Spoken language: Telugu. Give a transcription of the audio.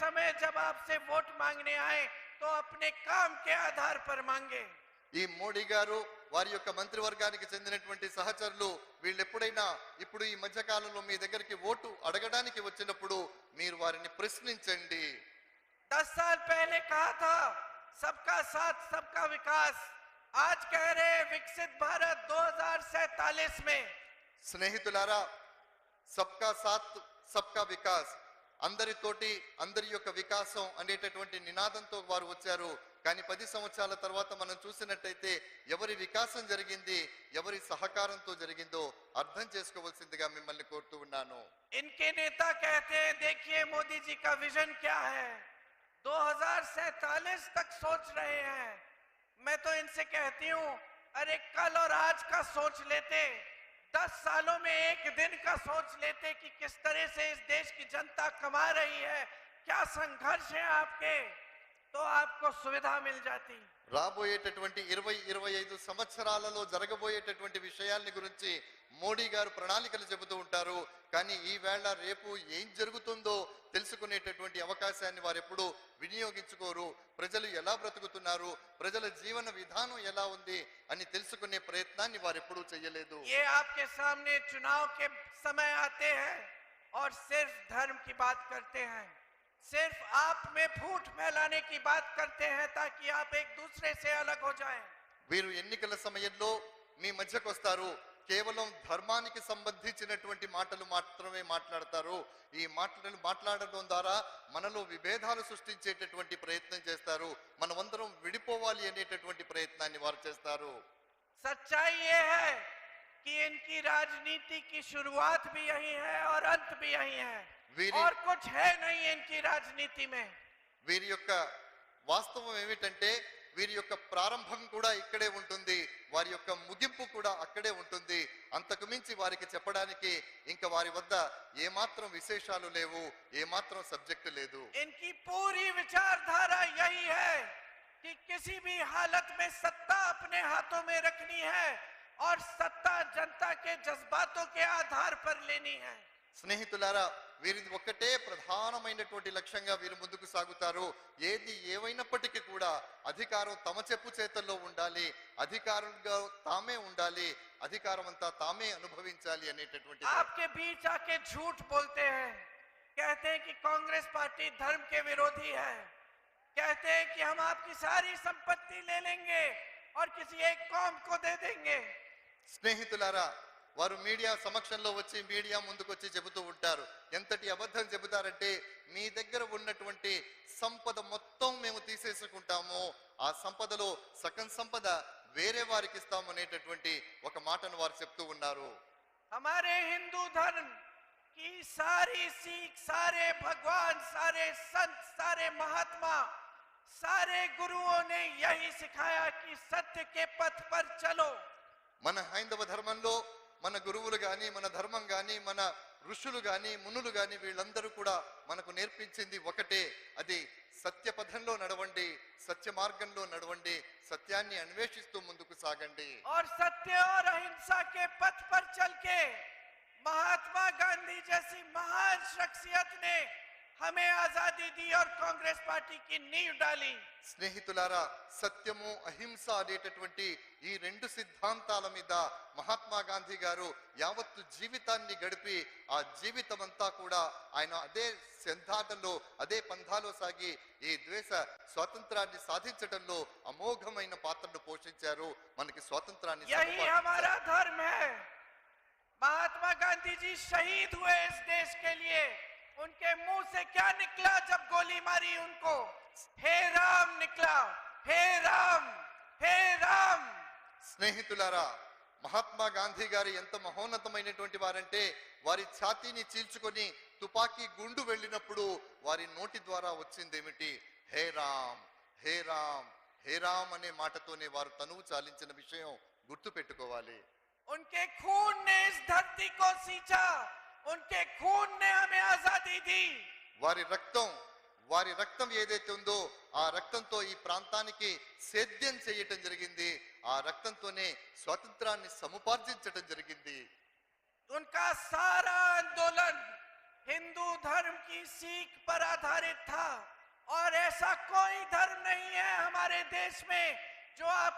समय जब आपसे वोट मांगने आए तो अपने काम के आधार पर मांगे। ఈ మోడీ గారు వారి యొక్క మంత్రివర్గానికి చెందినటువంటి సహచరులు వీళ్ళు ఎప్పుడైనా ఇప్పుడు ఈ మధ్య కాలంలో మీ దగ్గరికి ఓటు అడగడానికి వచ్చినప్పుడు మీరు వారిని ప్రశ్నించండి। 10 साल पहले कहा था सबका साथ सबका विकास, आज कह रहे विकसित भारत 2047 में। స్నేహితులారా, సబ్కా సాత్ సబ్కా వికాస్, అందరితోటి అందరి యొక్క వికాసం అనేటటువంటి నినాదంతో వారు వచ్చారు। కానీ 10 సంవత్సరాల తర్వాత మనం చూసినట్టయితే ఎవరి వికాసం జరిగింది, ఎవరి సహకారంతో జరిగిందో అర్థం చేసుకోవాల్సిందిగా మిమ్మల్ని కోరుతూ ఉన్నాను। इनके नेता कहते हैं देखिए मोदी जी का विजन क्या है, 2047 तक सोच रहे हैं। मैं तो इनसे कहती हूँ अरे कल और आज का सोच लेते, 10 सालों में एक दिन का सोच लेते कि किस तरह से इस देश की जनता कमा रही है, क्या संघर्ष है आपके, तो आपको सुविधा मिल जाती। రాబోయేటటువంటి 20-25 సంవత్సరాలలో జరగబోయేటటువంటి విషయాల్ని గురించి మోడీ గారు ప్రణాళికలు చెబుతూ ఉంటారు। కానీ ఈ వేళ రేపు ఏం జరుగుతుందో తెలుసుకునేటటువంటి అవకాశాన్ని వారు ఎప్పుడూ వినియోగించుకోరు। ప్రజలు ఎలా బ్రతుకుతున్నారు, ప్రజల జీవన విధానం ఎలా ఉంది అని తెలుసుకునే ప్రయత్నాన్ని వారు ఎప్పుడూ చేయలేదు। ये आपके सामने चुनाव के समय आते हैं और सिर्फ धर्म की बात करते हैं, सिर्फ आप में फूट फैलाने की बात करते हैं ताकि आप एक दूसरे से अलग हो जाएं। వీరు ఎన్నికల సమయంలో మీ మధ్యకు వస్తారు, కేవలం ధర్మానికి సంబంధించినటువంటి మాటలు మాత్రమే మాట్లాడతారు। ఈ మాటలను మాట్లాడడం ద్వారా మనలో విభేదాలు సృష్టించేటటువంటి ప్రయత్నం చేస్తారు, మనమందరం విడిపోవాలి అనేటటువంటి ప్రయత్నాన్ని వారు చేస్తారు। सच्चाई ये है कि इनकी राजनीति की शुरुआत भी यही है और अंत भी यही है, और कुछ है नहीं इनकी राजनीति में। వీరి యొక్క వాస్తవం ఏమిటంటే వీరి యొక్క ప్రారంభం కూడా ఇక్కడే ఉంటుంది, వారి యొక్క ముగింపు కూడా అక్కడే ఉంటుంది। అంతకు మించి వారికి చెప్పడానికి ఇంకా వారి వద్ద ఏమాత్రం విశేషాలు లేవు, ఏమాత్రం సబ్జెక్ట్ లేదు। इनकी पूरी विचारधारा यही है कि किसी भी हालत में सत्ता अपने हाथों में रखनी है और सत्ता जनता के जज्बातों के आधार पर लेनी है। స్నేహితులారా, వీరిది ఒక్కటే ప్రధానమైనటువంటి లక్ష్యంగా వీరు ముందుకు సాగుతారు। ఏది ఏమైనప్పటికీ కూడా అధికారం తమ చెప్పు చేతల్లో ఉండాలి, అధికారంగా తామే ఉండాలి, అధికారం అంతా తామే అనుభవించాలి అనేటటువంటి। आपके बीच आके झूठ बोलते हैं, कहते हैं कि कांग्रेस पार्टी धर्म के विरोधी है, कहते हैं कि हम आपकी सारी संपत्ति ले लेंगे और किसी एक कौम को दे देंगे। స్నేహితులారా, వారు మీడియా సమక్షంలో వచ్చి మీడియా ముందుకొచ్చి చెబుతూ ఉంటారు, ఎంతటి అబద్ధం చెబుతారంటే మీ దగ్గర ఉన్నటువంటి సంపద మొత్తం మేము తీసేసుకుంటాము, ఆ సంపదలో సగం సంపద వేరే వారికి ఇస్తాము అనేటటువంటి ఒక మాటను వారు చెప్తూ ఉన్నారు। हमारे हिंदू धर्म की सारी सीख, सारे भगवान, सारे संत, सारे महात्मा, सारे गुरुओं ने यही सिखाया कि सत्य के पथ पर चलो। మన హైందవ ధర్మంలో మన గురువులు గాని, మన ధర్మం గాని, మన ఋషులు గాని, మునులు గాని వీళ్ళందరూ కూడా మనకు నేర్పించింది ఒకటే, అది సత్యపథంలో నడవండి, సత్య మార్గంలో నడవండి, సత్యాన్ని అన్వేషిస్తూ ముందుకు సాగండి। और सत्य और अहिंसा के पथ पर चल के महात्मा गांधी जैसी महान शख्सियत ने हमें आजादी दी और कांग्रेस पार्टी की नींव डाली। స్నేహితులారా, సత్యము అహింస అనేటటువంటి ఈ రెండు సిద్ధాంతాల మీద మహాత్మా గాంధీ గారు యావత్తు జీవితాన్ని గడిపి ఆ జీవితం అంతా కూడా ఆయన అదే సిద్ధాంతంలో అదే పంథాలో సాగి ఈ దేశ స్వాతంత్రాన్ని సాధించడంలో అమోఘమైన పాత్రను పోషించారు, మనకి స్వాతంత్రాన్ని यही हमारा धर्म है। महात्मा गांधी जी शहीद हुए इस देश के लिए, उनके मुंह से क्या निकला जब गोली मारी उनको? हे राम निकला, हे राम, हे राम। స్నేహితులారా, మహాత్మా గాంధీ గారు ఎంత మహోన్నతమైనటువంటి వారంటే వారి ఛాతీని చీల్చుకొని తుపాకీ గుండు వెళ్ళినప్పుడు వారి నోటి ద్వారా వచ్చిందేమిటి? హే రామ్, హే రామ్, హే రామ్ అనే మాటతోనే వారు తనువు చాలించిన విషయం గుర్తు పెట్టుకోవాలి। उनके खून ने इस धरती को सींचा, उनके खून ने हमें आजादी दी। వారి రక్తం ఏదైతే ఉందో ఆ రక్తంతో ఈ ప్రాంతానికి సేద్యం చేయటం జరిగింది, ఆ రక్తంతోనే స్వాతంత్రాన్ని సముపార్జించటం జరిగింది। उनका सारा आंदोलन हिंदू धर्म की सीख पर आधारित था और ऐसा कोई धर्म नहीं है हमारे देश में जो आप